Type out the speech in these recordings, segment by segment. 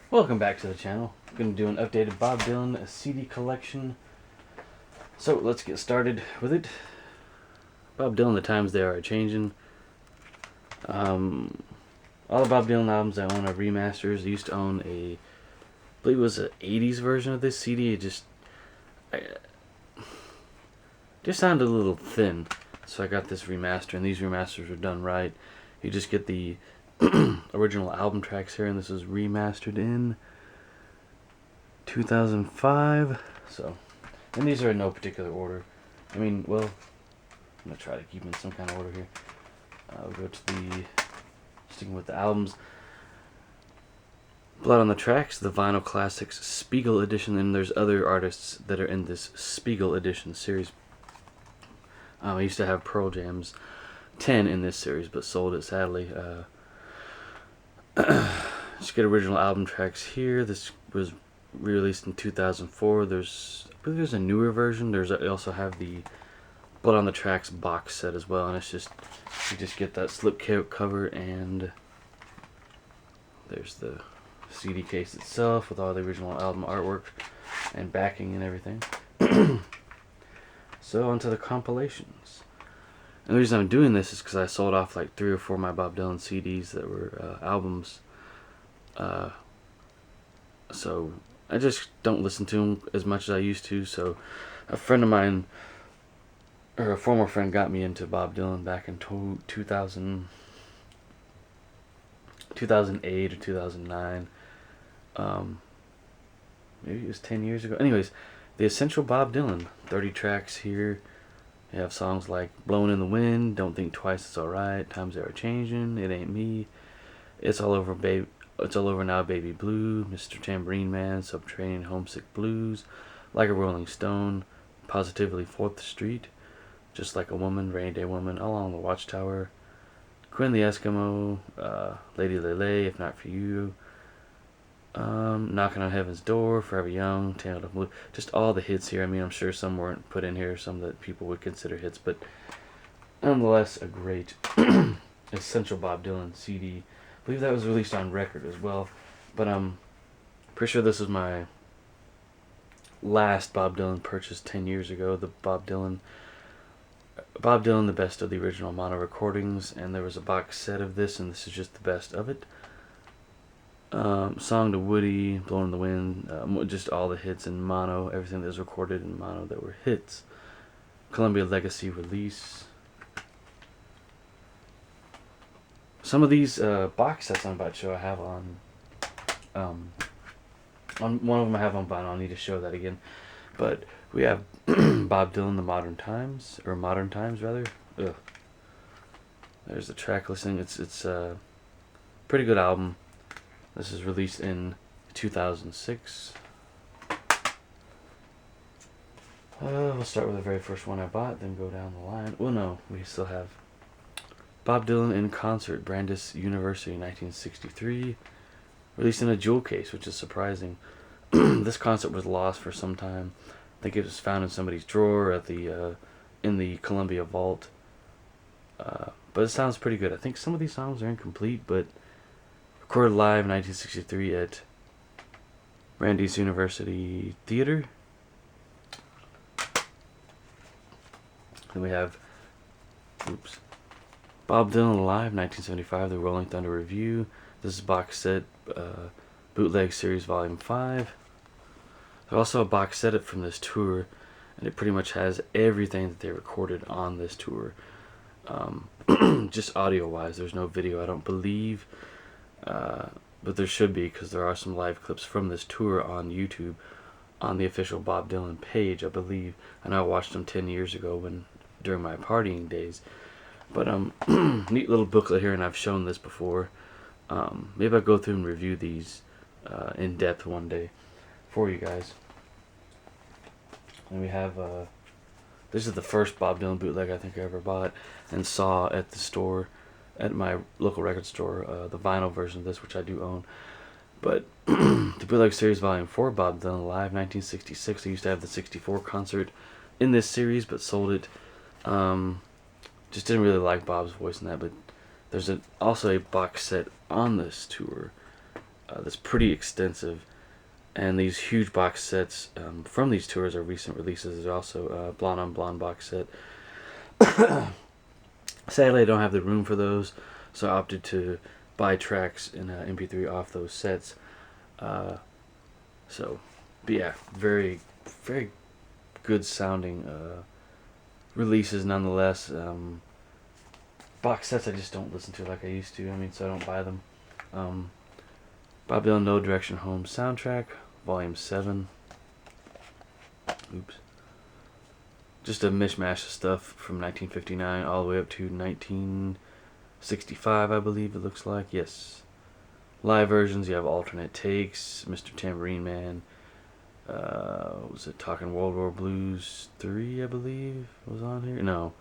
Welcome back to the channel. I'm going to do an updated Bob Dylan CD collection. So let's get started with it. Bob Dylan, the times they are changing. All the Bob Dylan albums I own are remasters. I used to own I believe it was an 80s version of this CD. It just sounded a little thin. So I got this remaster, and these remasters are done right. You just get the original album tracks here, and this is remastered in 2005. So, and these are in no particular order. I mean, well, I'm gonna try to keep them in some kind of order here. We'll go to sticking with the albums. Blood on the Tracks, the Vinyl Classics Spiegel edition, and there's other artists that are in this Spiegel edition series. I used to have Pearl Jam's 10 in this series, but sold it sadly. Just get original album tracks here. This was released in 2004. I believe there's a newer version. I also have the Blood on the Tracks box set as well, and you just get that slip cover, and there's the CD case itself with all the original album artwork and backing and everything. So onto the compilations. And the reason I'm doing this is because I sold off like 3 or 4 of my Bob Dylan CDs that were albums. So I just don't listen to them as much as I used to. So a friend of mine, or a former friend, got me into Bob Dylan back in 2008 or 2009. Maybe it was 10 years ago. Anyways, the Essential Bob Dylan, 30 tracks here. You have songs like Blowin' in the Wind, Don't Think Twice, It's Alright, Times They Are Changing, It Ain't Me, It's All Over Baby, It's All Over Now, Baby Blue, Mr. Tambourine Man, Subterranean Homesick Blues, Like a Rolling Stone, Positively 4th Street, Just Like a Woman, Rainy Day Woman, Along the Watchtower, Quinn the Eskimo, Lady Lele, If Not For You, Knocking on Heaven's Door, Forever Young, Tangled Up Blue, just all the hits here. I mean, I'm sure some weren't put in here, some that people would consider hits, but nonetheless, a great Essential Bob Dylan CD. I believe that was released on record as well, but I'm pretty sure this was my last Bob Dylan purchase 10 years ago, the Bob Dylan, the best of the original mono recordings, and there was a box set of this, and this is just the best of it. Song to Woody, Blowin' in the Wind, just all the hits in mono, everything that was recorded in mono that were hits. Columbia Legacy release. Some of these box sets I'm about to show I have on one of them I have on vinyl. I need to show that again. But we have Bob Dylan, the Modern Times, or Modern Times rather. Ugh. There's the track listing. It's a pretty good album. This is released in 2006. We'll start with the very first one I bought, then go down the line. Well, no, we still have Bob Dylan in Concert, Brandeis University, 1963. Released in a jewel case, which is surprising. This concert was lost for some time. I think it was found in somebody's drawer at in the Columbia vault. But it sounds pretty good. I think some of these songs are incomplete, but recorded live 1963 at Brandeis University Theater. Then we have Bob Dylan Live 1975, the Rolling Thunder Review. This is box set, Bootleg Series Volume 5. There's also a box set from this tour, and it pretty much has everything that they recorded on this tour. Just audio wise, there's no video, I don't believe. But there should be, because there are some live clips from this tour on YouTube on the official Bob Dylan page, I believe. I know I watched them 10 years ago during my partying days. But neat little booklet here, and I've shown this before. Maybe I'll go through and review these in depth one day for you guys. And we have this is the first Bob Dylan bootleg I think I ever bought and saw at the store, at my local record store, the vinyl version of this, which I do own. But the Bootleg Series Volume 4, Bob Dylan Live 1966. I used to have the 64 concert in this series, but sold it. Just didn't really like Bob's voice in that, but there's also a box set on this tour that's pretty extensive. And these huge box sets from these tours are recent releases. There's also a Blonde on Blonde box set. Sadly, I don't have the room for those, so I opted to buy tracks in MP3 off those sets. So, but yeah, very, very good sounding releases nonetheless. Box sets I just don't listen to like I used to. I mean, so I don't buy them. Bob Dylan No Direction Home soundtrack, Volume 7. Oops. Just a mishmash of stuff from 1959 all the way up to 1965, I believe it looks like. Yes. Live versions, you have alternate takes, Mr. Tambourine Man. Was it Talking World War Blues 3, I believe, was on here? No.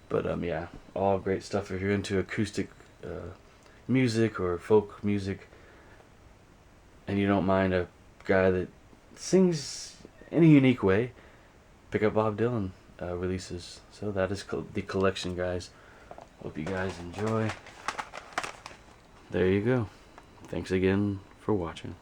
But, yeah, all great stuff. If you're into acoustic music or folk music, and you don't mind a guy that sings in a unique way, pick up Bob Dylan releases. So that is the collection, guys. Hope you guys enjoy. There you go. Thanks again for watching.